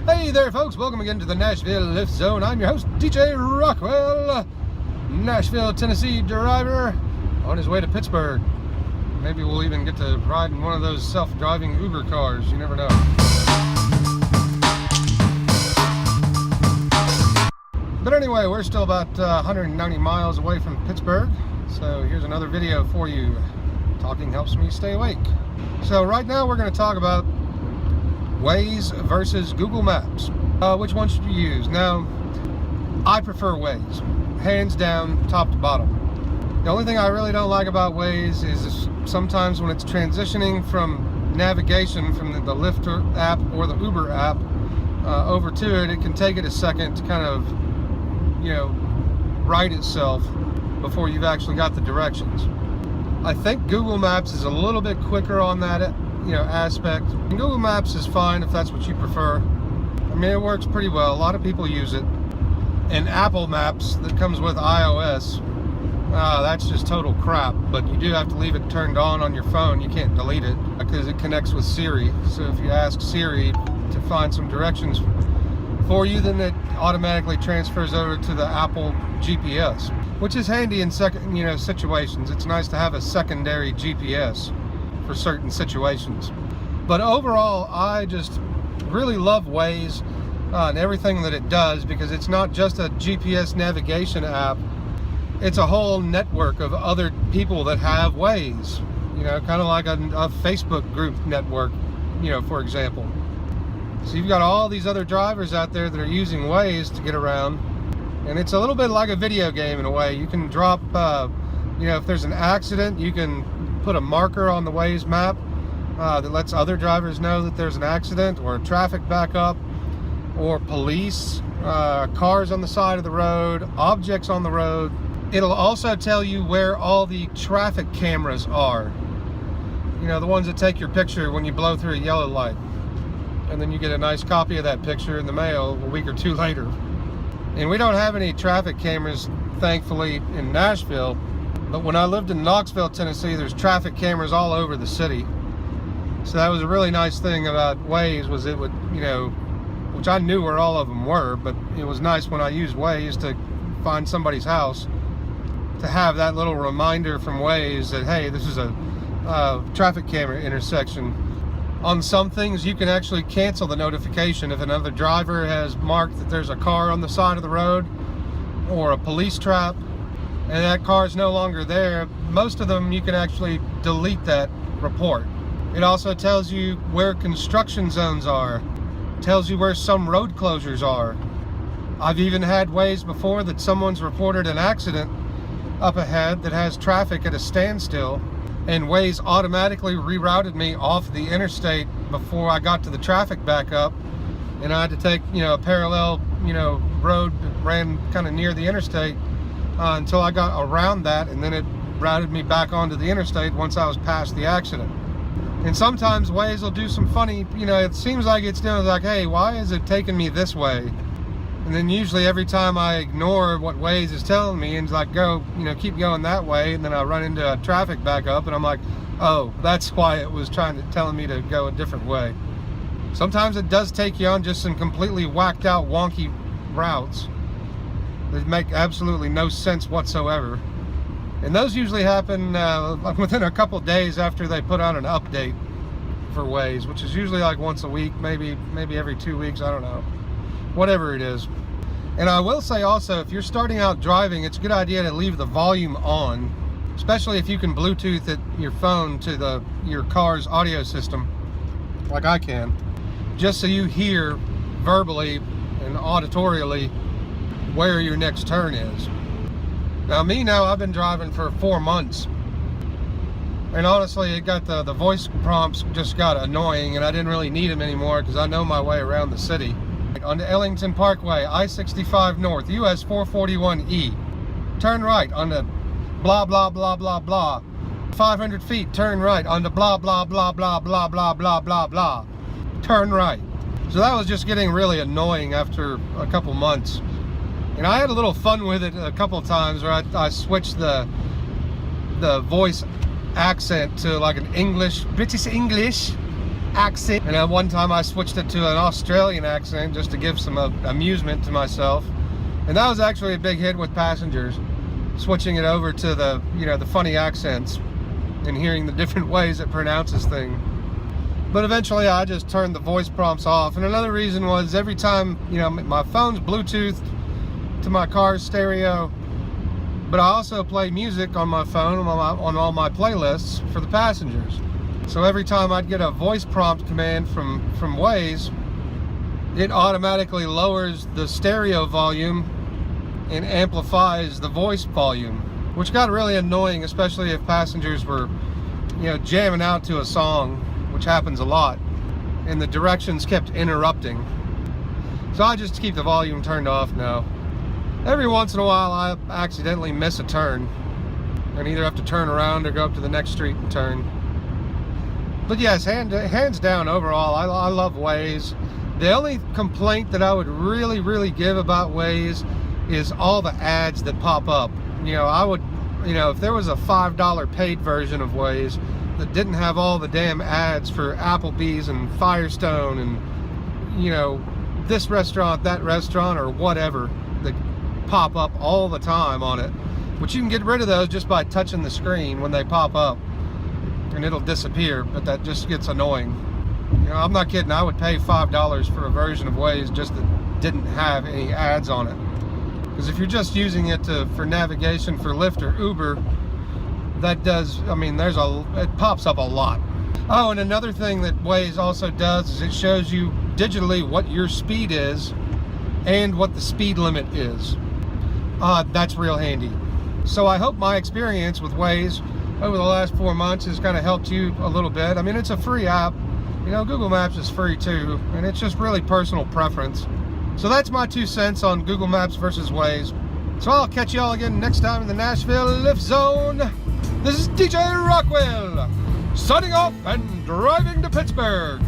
Hey there, folks. Welcome again to the Nashville Lift Zone. I'm your host, DJ Rockwell, Nashville, Tennessee driver on his way to Pittsburgh. Maybe we'll even get to ride in one of those self-driving Uber cars. You never know. But anyway, we're still about 190 miles away from Pittsburgh. So here's another video for you. Talking helps me stay awake. So right now we're going to talk about WAZE versus Google Maps. Which one should you use? Now, I prefer WAZE, hands down, top to bottom. The only thing I really don't like about WAZE is sometimes when it's transitioning from navigation from the Lyft app or the Uber app over to it, it can take it a second to kind of, right itself before you've actually got the directions. I think Google Maps is a little bit quicker on that aspect. And Google Maps is fine if that's what you prefer. I mean, it works pretty well. A lot of people use it. And Apple Maps that comes with iOS, that's just total crap. But you do have to leave it turned on your phone. You can't delete it because it connects with Siri. So if you ask Siri to find some directions for you, then it automatically transfers over to the Apple GPS, which is handy in situations. It's nice to have a secondary GPS for certain situations. But overall, I just really love WAZE and everything that it does, because it's not just a GPS navigation app. It's a whole network of other people that have WAZE, kind of like a Facebook group network, for example. So you've got all these other drivers out there that are using WAZE to get around, and it's a little bit like a video game in a way. You can drop, if there's an accident, you can put a marker on the WAZE map that lets other drivers know that there's an accident, or a traffic backup, or police, cars on the side of the road, objects on the road. It'll also tell you where all the traffic cameras are. The ones that take your picture when you blow through a yellow light. And then you get a nice copy of that picture in the mail a week or two later. And we don't have any traffic cameras, thankfully, in Nashville. But when I lived in Knoxville, Tennessee, there's traffic cameras all over the city. So that was a really nice thing about WAZE, was it would, which I knew where all of them were, but it was nice when I used WAZE to find somebody's house, to have that little reminder from WAZE that, hey, this is a traffic camera intersection. On some things, you can actually cancel the notification if another driver has marked that there's a car on the side of the road or a police trap, and that car is no longer there. Most of them, you can actually delete that report. It also tells you where construction zones are. It tells you where some road closures are. I've even had WAZE before that someone's reported an accident up ahead that has traffic at a standstill, and WAZE automatically rerouted me off the interstate before I got to the traffic backup, and I had to take a parallel road that ran kind of near the interstate until I got around that, and then it routed me back onto the interstate once I was past the accident. And sometimes WAZE will do some funny, it seems like it's doing like, hey, why is it taking me this way? And then usually every time I ignore what WAZE is telling me and like go, keep going that way, and then I run into a traffic backup, and I'm like, oh, that's why it was telling me to go a different way. Sometimes it does take you on just some completely whacked out, wonky routes that make absolutely no sense whatsoever. And those usually happen within a couple days after they put out an update for WAZE, which is usually like once a week, maybe every 2 weeks, I don't know. Whatever it is. And I will say also, if you're starting out driving, it's a good idea to leave the volume on, especially if you can Bluetooth your phone to your car's audio system, like I can, just so you hear verbally and auditorially where your next turn is. Now I've been driving for 4 months, and honestly, it got the voice prompts just got annoying, and I didn't really need them anymore because I know my way around the city. Onto Ellington Parkway, I-65 North, US 441E. Turn right onto blah, blah, blah, blah, blah. 500 feet, turn right onto blah, blah, blah, blah, blah, blah, blah, blah, blah. Turn right. So that was just getting really annoying after a couple months. And I had a little fun with it a couple times where I switched the voice accent to like an British English, accent. And at one time I switched it to an Australian accent just to give some amusement to myself. And that was actually a big hit with passengers, switching it over to the, you know, the funny accents and hearing the different ways it pronounces things. But eventually I just turned the voice prompts off. And another reason was every time, you know, my phone's Bluetoothed to my car's stereo, but I also play music on my phone on all my playlists for the passengers. So every time I'd get a voice prompt command from WAZE, it automatically lowers the stereo volume and amplifies the voice volume, which got really annoying, especially if passengers were, you know, jamming out to a song, which happens a lot, and the directions kept interrupting. So I just keep the volume turned off now. Every once in a while I accidentally miss a turn and either have to turn around or go up to the next street and turn. But yes, hands down overall, I love WAZE. The only complaint that I would really give about WAZE is all the ads that pop up. You know, I would, you know, if there was a $5 paid version of WAZE that didn't have all the damn ads for Applebee's and Firestone and, you know, this restaurant, that restaurant, or whatever, that pop up all the time on it, which you can get rid of those just by touching the screen when they pop up and it'll disappear, but that just gets annoying. You know, I'm not kidding, I would pay $5 for a version of WAZE just that didn't have any ads on it. Because if you're just using it for navigation for Lyft or Uber, that does, I mean, it pops up a lot. Oh, and another thing that WAZE also does is it shows you digitally what your speed is and what the speed limit is. That's real handy. So I hope my experience with WAZE over the last 4 months has kind of helped you a little bit. I mean, it's a free app. You know, Google Maps is free too, and it's just really personal preference. So that's my 2 cents on Google Maps versus WAZE. So I'll catch y'all again next time in the Nashville Lift Zone. This is DJ Rockwell, signing off and driving to Pittsburgh.